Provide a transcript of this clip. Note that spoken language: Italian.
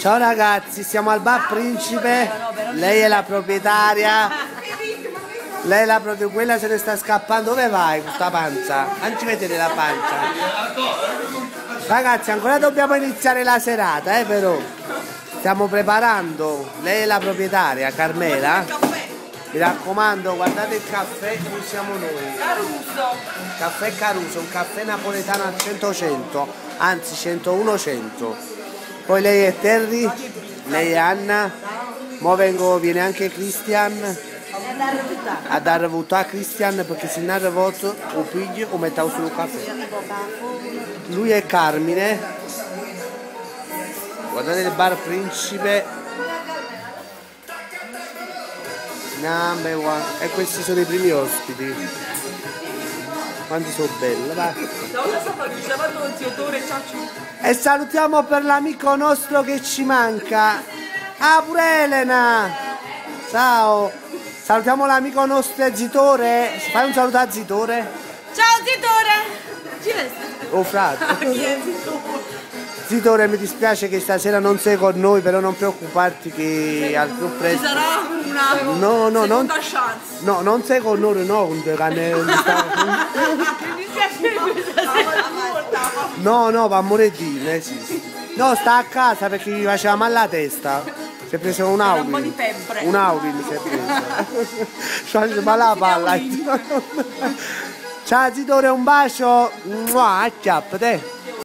Ciao ragazzi, siamo al Bar Principe, lei è la proprietaria, lei è la proprietaria, quella se ne sta scappando, dove vai con questa panza? Anzi vedete la pancia. Ragazzi, ancora dobbiamo iniziare la serata, però stiamo preparando, lei è la proprietaria, Carmela. Mi raccomando, guardate il caffè, qui siamo noi. Caruso. Caffè Caruso, un caffè napoletano al 100-100, anzi 101-100. Poi lei è Terry, lei è Anna, mo viene anche Christian a dare voto a Christian perché se non ha voto o piglio o metto sul caffè. Lui è Carmine, guardate il Bar Principe. Number one. E questi sono i primi ospiti. Quanti sono belli, va. E salutiamo per l'amico nostro che ci manca. Ah, pure Elena. Ciao. Salutiamo l'amico nostro Zitore. Fai un saluto a Zitore. Ciao Zitore. Chi è? Oh frate. Chi è Zitore? Zitore, mi dispiace che stasera non sei con noi, però non preoccuparti che al più presto. Ci sarà una seconda chance. No, non sei con noi, no, no, va a moredine, sì. No, sta a casa perché gli faceva male la testa. Si è preso un Aurin. Un po' di febbre. Un Aurin si è preso. Ma la palla. Ciao Zitore, un bacio. Mua, acchiappate.